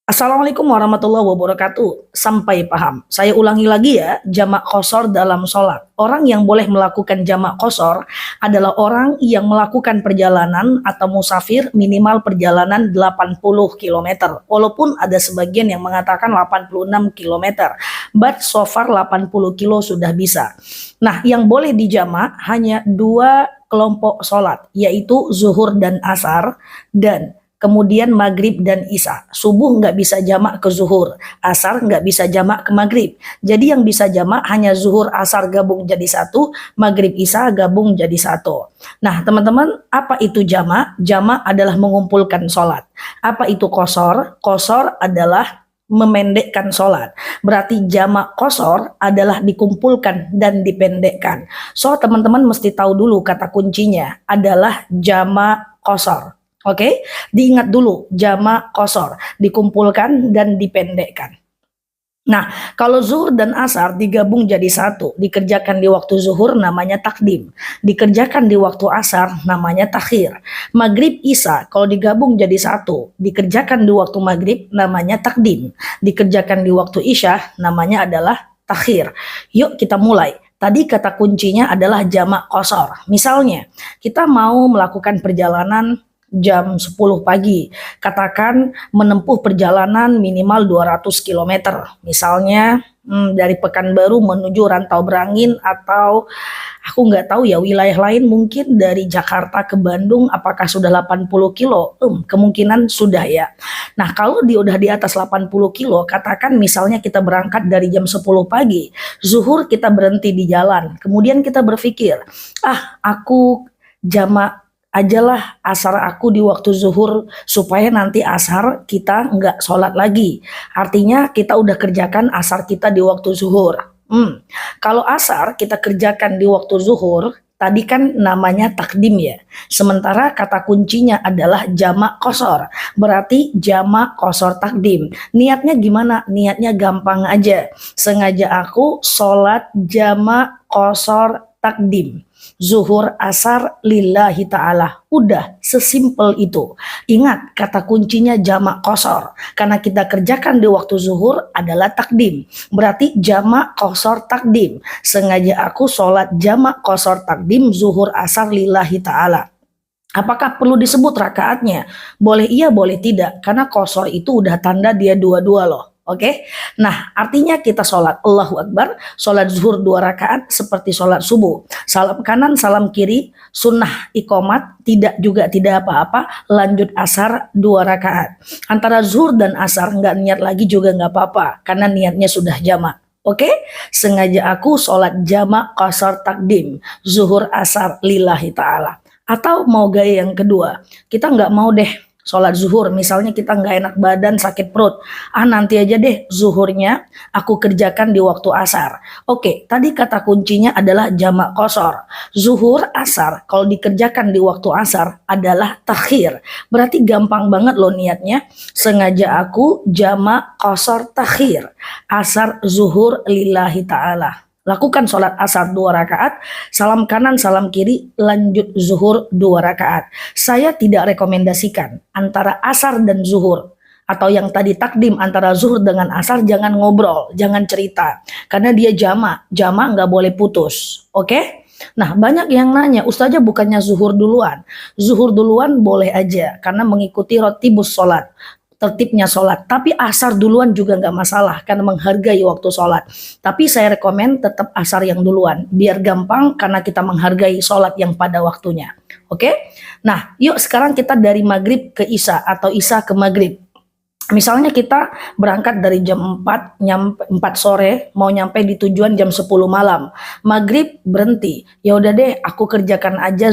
Assalamualaikum warahmatullahi wabarakatuh. Sampai paham. Saya ulangi lagi ya, jamak qashar dalam sholat. Orang yang boleh melakukan jamak qashar adalah orang yang melakukan perjalanan atau musafir minimal perjalanan 80 km. Walaupun ada sebagian yang mengatakan 86 km. But so far 80 kilo sudah bisa. Nah, yang boleh dijamak hanya dua kelompok sholat, yaitu zuhur dan asar, dan kemudian maghrib dan isya. Subuh nggak bisa jamak ke zuhur, asar nggak bisa jamak ke maghrib. Jadi yang bisa jamak hanya zuhur asar gabung jadi satu, maghrib isya gabung jadi satu. Nah teman-teman, apa itu jamak? Jamak adalah mengumpulkan sholat. Apa itu qashar? Qashar adalah memendekkan sholat. Berarti jamak qashar adalah dikumpulkan dan dipendekkan. So teman-teman mesti tahu dulu kata kuncinya adalah jamak qashar. Oke, diingat dulu jamak qashar, dikumpulkan dan dipendekkan. Nah, kalau zuhur dan asar digabung jadi satu, dikerjakan di waktu zuhur namanya takdim, dikerjakan di waktu asar namanya takhir. Maghrib isya kalau digabung jadi satu, dikerjakan di waktu maghrib namanya takdim, dikerjakan di waktu isya namanya adalah takhir. Yuk kita mulai. Tadi kata kuncinya adalah jamak qashar. Misalnya, kita mau melakukan perjalanan jam 10 pagi, katakan menempuh perjalanan minimal 200 km, misalnya dari Pekanbaru menuju Rantau Berangin, atau aku nggak tahu ya wilayah lain, mungkin dari Jakarta ke Bandung apakah sudah 80 kilo, kemungkinan sudah ya. Nah kalau udah di atas 80 kilo, katakan misalnya kita berangkat dari jam 10 pagi, zuhur kita berhenti di jalan, kemudian kita berpikir, aku jamak ajalah asar aku di waktu zuhur supaya nanti asar kita nggak sholat lagi. Artinya kita udah kerjakan asar kita di waktu zuhur. Kalau asar kita kerjakan di waktu zuhur, tadi kan namanya takdim ya. Sementara kata kuncinya adalah jamak qashar. Berarti jamak qashar takdim. Niatnya gimana? Niatnya gampang aja. Sengaja aku sholat jamak qashar takdim. Zuhur asar lillahi ta'ala. Udah sesimpel itu. Ingat kata kuncinya jamak qashar. Karena kita kerjakan di waktu zuhur adalah takdim. Berarti jamak qashar takdim. Sengaja aku sholat jamak qashar takdim zuhur asar lillahi ta'ala. Apakah perlu disebut rakaatnya? Boleh iya, boleh tidak. Karena qashar itu udah tanda dia dua-dua loh. Oke, nah artinya kita sholat Allahu Akbar, sholat zuhur 2 rakaat seperti sholat subuh. Salam kanan, salam kiri, sunnah iqomat, tidak apa-apa, lanjut asar 2 rakaat. Antara zuhur dan asar nggak niat lagi juga nggak apa-apa, karena niatnya sudah jamak. Oke, sengaja aku sholat jamak qashar takdim, zuhur asar lillahi ta'ala. Atau mau gaya yang kedua, kita nggak mau deh sholat zuhur, misalnya kita nggak enak badan, sakit perut, nanti aja deh zuhurnya aku kerjakan di waktu asar. Oke, tadi kata kuncinya adalah jamak qashar. Zuhur asar kalau dikerjakan di waktu asar adalah takhir. Berarti gampang banget loh niatnya. Sengaja aku jamak qashar takhir, asar zuhur lillahi ta'ala. Lakukan sholat asar 2 rakaat, salam kanan, salam kiri, lanjut zuhur 2 rakaat. Saya tidak rekomendasikan antara asar dan zuhur, atau yang tadi takdim antara zuhur dengan asar, jangan ngobrol, jangan cerita. Karena dia jamak nggak boleh putus. Oke? Nah banyak yang nanya, Ustazah bukannya zuhur duluan? Zuhur duluan boleh aja, karena mengikuti rotibus sholat, tertibnya sholat. Tapi asar duluan juga nggak masalah karena menghargai waktu sholat. Tapi saya rekomen tetap asar yang duluan biar gampang karena kita menghargai sholat yang pada waktunya. Oke? Nah yuk sekarang kita dari maghrib ke isya atau isya ke maghrib. Misalnya kita berangkat dari jam 4, 4 sore, mau nyampe di tujuan jam 10 malam. Maghrib berhenti. Ya udah deh, aku kerjakan aja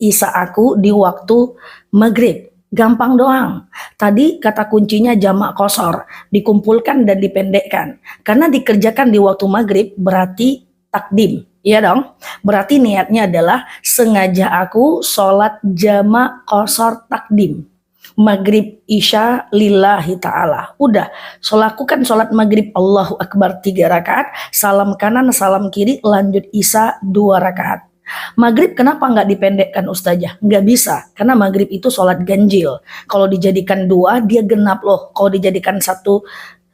isya aku di waktu maghrib. Gampang doang. Tadi kata kuncinya jamak qashar, dikumpulkan dan dipendekkan. Karena dikerjakan di waktu maghrib berarti takdim. Iya dong. Berarti niatnya adalah sengaja aku sholat jamak qashar takdim. Maghrib isya lillahi ta'ala. Udah, lakukan sholat maghrib Allahu Akbar 3 rakaat, salam kanan, salam kiri, lanjut isya 2 rakaat. Maghrib kenapa nggak dipendekkan Ustazah? Nggak bisa, karena maghrib itu sholat ganjil. Kalau dijadikan dua, dia genap loh. Kalau dijadikan satu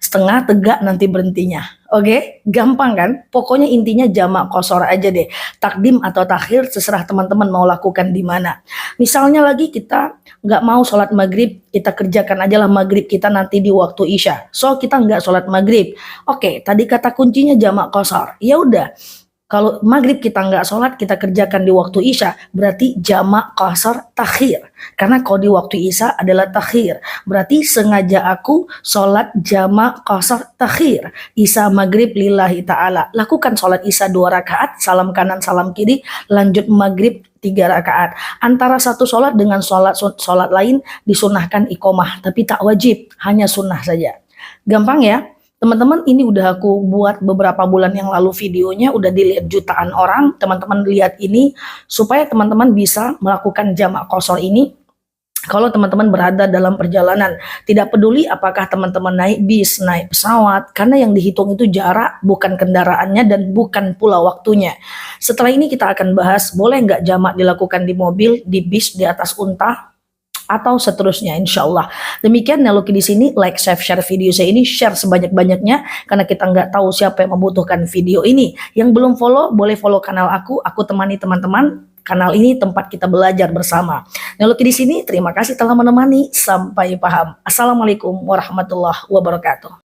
setengah, tegak nanti berhentinya. Oke, gampang kan? Pokoknya intinya jamak qashar aja deh. Takdim atau takhir, terserah teman-teman mau lakukan di mana. Misalnya lagi kita nggak mau sholat maghrib, kita kerjakan aja lah maghrib kita nanti di waktu isya. So kita nggak sholat maghrib. Oke, tadi kata kuncinya jamak qashar. Ya udah, kalau maghrib kita nggak sholat, kita kerjakan di waktu isya, berarti jamak qashar takhir. Karena kalau di waktu isya adalah takhir, berarti sengaja aku sholat jamak qashar takhir. Isya maghrib lillahi ta'ala. Lakukan sholat isya 2 rakaat, salam kanan salam kiri, lanjut maghrib 3 rakaat. Antara satu sholat dengan sholat lain disunahkan iqomah, tapi tak wajib, hanya sunnah saja. Gampang ya? Teman-teman, ini udah aku buat beberapa bulan yang lalu videonya, udah dilihat jutaan orang. Teman-teman lihat ini supaya teman-teman bisa melakukan jamak qashar ini kalau teman-teman berada dalam perjalanan. Tidak peduli apakah teman-teman naik bis, naik pesawat, karena yang dihitung itu jarak, bukan kendaraannya dan bukan pula waktunya. Setelah ini kita akan bahas, boleh nggak jamak dilakukan di mobil, di bis, di atas unta, atau seterusnya, insya Allah. Demikian Neloki di sini, like, share video saya ini, share sebanyak-banyaknya, karena kita nggak tahu siapa yang membutuhkan video ini. Yang belum follow, boleh follow kanal aku temani teman-teman. Kanal ini tempat kita belajar bersama. Neloki di sini, terima kasih telah menemani, sampai paham. Assalamualaikum warahmatullahi wabarakatuh.